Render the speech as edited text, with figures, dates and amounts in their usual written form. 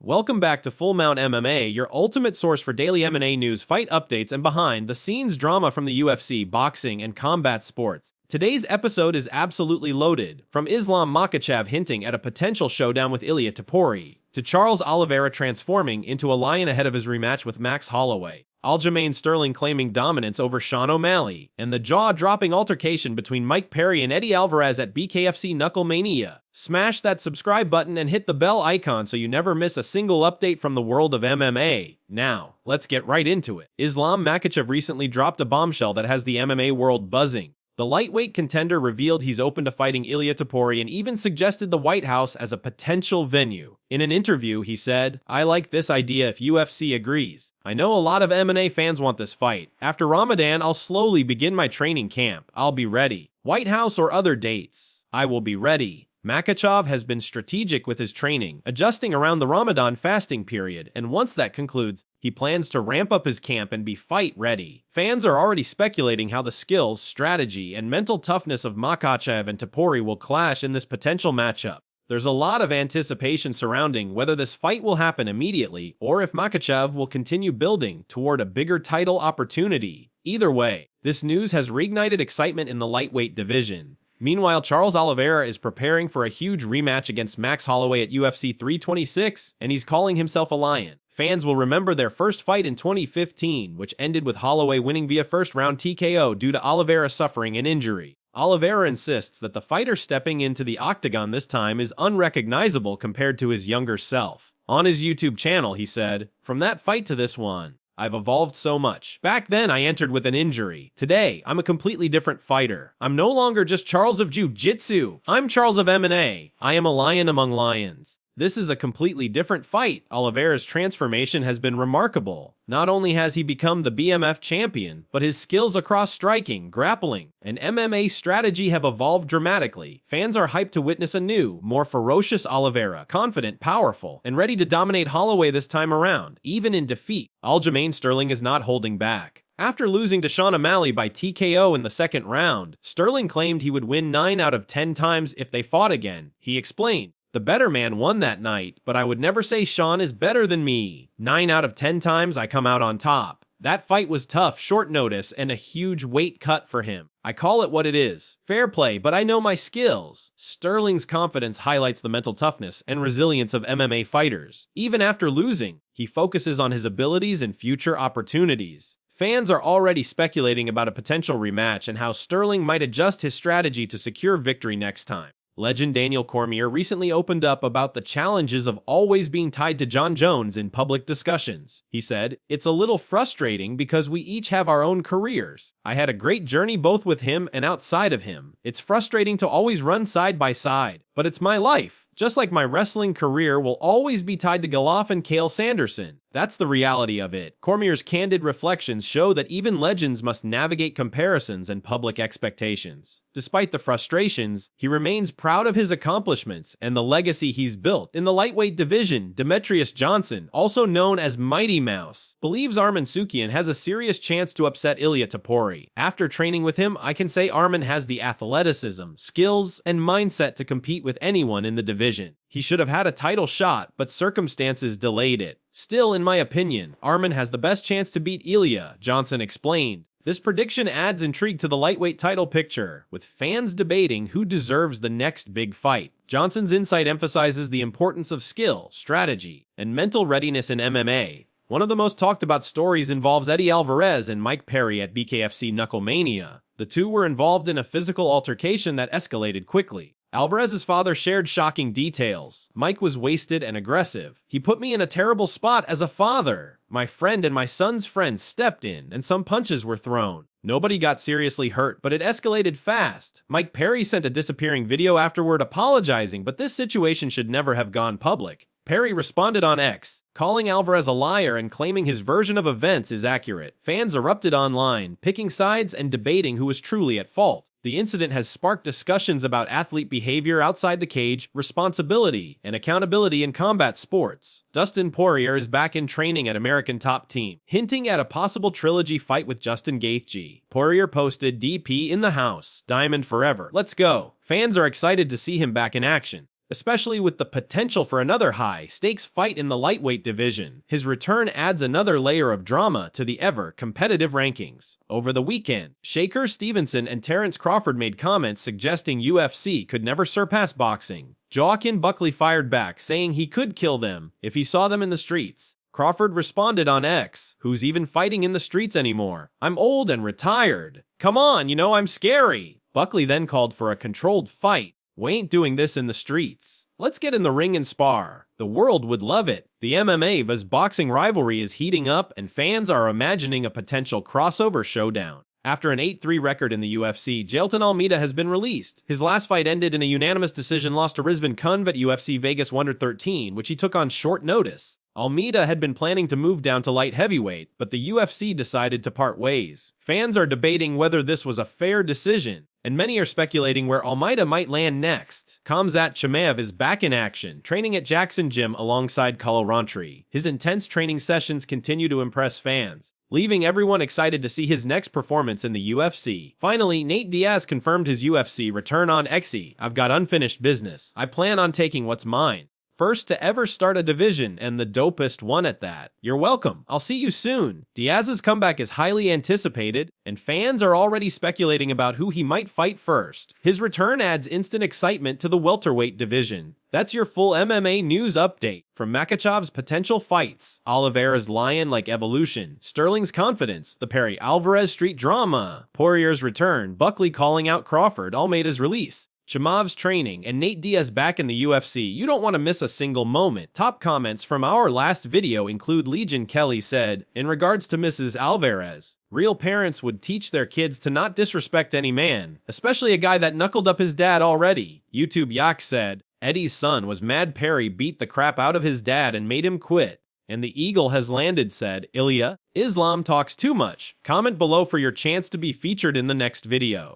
Welcome back to Full Mount MMA, your ultimate source for daily MMA news, fight updates, and behind-the-scenes drama from the UFC, boxing, and combat sports. Today's episode is absolutely loaded, from Islam Makhachev hinting at a potential showdown with Ilia Topuria, to Charles Oliveira transforming into a lion ahead of his rematch with Max Holloway, Aljamain Sterling claiming dominance over Sean O'Malley, and the jaw-dropping altercation between Mike Perry and Eddie Alvarez at BKFC Knucklemania. Smash that subscribe button and hit the bell icon so you never miss a single update from the world of MMA. Now, let's get right into it. Islam Makhachev recently dropped a bombshell that has the MMA world buzzing. The lightweight contender revealed he's open to fighting Ilia Topuria and even suggested the White House as a potential venue. In an interview, he said, "I like this idea if UFC agrees. I know a lot of MMA fans want this fight. After Ramadan, I'll slowly begin my training camp. I'll be ready. White House or other dates, I will be ready." Makhachev has been strategic with his training, adjusting around the Ramadan fasting period, and once that concludes, he plans to ramp up his camp and be fight-ready. Fans are already speculating how the skills, strategy, and mental toughness of Makhachev and Topuria will clash in this potential matchup. There's a lot of anticipation surrounding whether this fight will happen immediately or if Makhachev will continue building toward a bigger title opportunity. Either way, this news has reignited excitement in the lightweight division. Meanwhile, Charles Oliveira is preparing for a huge rematch against Max Holloway at UFC 326, and he's calling himself a lion. Fans will remember their first fight in 2015, which ended with Holloway winning via first-round TKO due to Oliveira suffering an injury. Oliveira insists that the fighter stepping into the octagon this time is unrecognizable compared to his younger self. On his YouTube channel, he said, "From that fight to this one, I've evolved so much. Back then, I entered with an injury. Today, I'm a completely different fighter. I'm no longer just Charles of Jiu-Jitsu. I'm Charles of MMA. I am a lion among lions. This is a completely different fight." Oliveira's transformation has been remarkable. Not only has he become the BMF champion, but his skills across striking, grappling, and MMA strategy have evolved dramatically. Fans are hyped to witness a new, more ferocious Oliveira, confident, powerful, and ready to dominate Holloway this time around, even in defeat. Aljamain Sterling is not holding back. After losing to Sean O'Malley by TKO in the second round, Sterling claimed he would win 9 out of 10 times if they fought again. He explained, "The better man won that night, but I would never say Sean is better than me. 9 out of 10 times I come out on top. That fight was tough, short notice, and a huge weight cut for him. I call it what it is. Fair play, but I know my skills." Sterling's confidence highlights the mental toughness and resilience of MMA fighters. Even after losing, he focuses on his abilities and future opportunities. Fans are already speculating about a potential rematch and how Sterling might adjust his strategy to secure victory next time. Legend Daniel Cormier recently opened up about the challenges of always being tied to Jon Jones in public discussions. He said, "It's a little frustrating because we each have our own careers. I had a great journey both with him and outside of him. It's frustrating to always run side by side, but it's my life. Just like my wrestling career will always be tied to Golovkin and Cael Sanderson. That's the reality of it." Cormier's candid reflections show that even legends must navigate comparisons and public expectations. Despite the frustrations, he remains proud of his accomplishments and the legacy he's built. In the lightweight division, Demetrius Johnson, also known as Mighty Mouse, believes Arman Tsoukian has a serious chance to upset Ilia Topuria. "After training with him, I can say Arman has the athleticism, skills, and mindset to compete with anyone in the division. He should have had a title shot, but circumstances delayed it. Still, in my opinion, Arman has the best chance to beat Ilia," Johnson explained. This prediction adds intrigue to the lightweight title picture, with fans debating who deserves the next big fight. Johnson's insight emphasizes the importance of skill, strategy, and mental readiness in MMA. One of the most talked about stories involves Eddie Alvarez and Mike Perry at BKFC Knucklemania. The two were involved in a physical altercation that escalated quickly. Alvarez's father shared shocking details. "Mike was wasted and aggressive. He put me in a terrible spot as a father. My friend and my son's friend stepped in, and some punches were thrown. Nobody got seriously hurt, but it escalated fast." Mike Perry sent a disappearing video afterward apologizing, but this situation should never have gone public. Perry responded on X, calling Alvarez a liar and claiming his version of events is accurate. Fans erupted online, picking sides and debating who was truly at fault. The incident has sparked discussions about athlete behavior outside the cage, responsibility, and accountability in combat sports. Dustin Poirier is back in training at American Top Team, hinting at a possible trilogy fight with Justin Gaethje. Poirier posted, "DP in the house, Diamond forever. Let's go." Fans are excited to see him back in action, especially with the potential for another high-stakes fight in the lightweight division. His return adds another layer of drama to the ever-competitive rankings. Over the weekend, Shakur Stevenson and Terence Crawford made comments suggesting UFC could never surpass boxing. Joaquin Buckley fired back, saying he could kill them if he saw them in the streets. Crawford responded on X, "Who's even fighting in the streets anymore? I'm old and retired. Come on, I'm scary." Buckley then called for a controlled fight. "We ain't doing this in the streets. Let's get in the ring and spar. The world would love it." The MMA vs boxing rivalry is heating up, and fans are imagining a potential crossover showdown. After an 8-3 record in the UFC, Jailton Almeida has been released. His last fight ended in a unanimous decision loss to Rizvan Kunv at UFC Vegas 113, which he took on short notice. Almeida had been planning to move down to light heavyweight, but the UFC decided to part ways. Fans are debating whether this was a fair decision, and many are speculating where Almeida might land next. Khamzat Chimaev is back in action, training at Jackson Gym alongside Khalil Rountree. His intense training sessions continue to impress fans, leaving everyone excited to see his next performance in the UFC. Finally, Nate Diaz confirmed his UFC return on X. "I've got unfinished business. I plan on taking what's mine. First to ever start a division, and the dopest one at that. You're welcome. I'll see you soon." Diaz's comeback is highly anticipated, and fans are already speculating about who he might fight first. His return adds instant excitement to the welterweight division. That's your full MMA news update. From Makhachev's potential fights, Oliveira's lion-like evolution, Sterling's confidence, the Perry Alvarez street drama, Poirier's return, Buckley calling out Crawford, Almeida's release, Chimaev's training, and Nate Diaz back in the UFC, you don't want to miss a single moment. Top comments from our last video include Legion Kelly said, "In regards to Mrs. Alvarez, real parents would teach their kids to not disrespect any man, especially a guy that knuckled up his dad already." YouTube Yak said, "Eddie's son was mad Perry beat the crap out of his dad and made him quit. And the eagle has landed," said Ilya. "Islam talks too much." Comment below for your chance to be featured in the next video.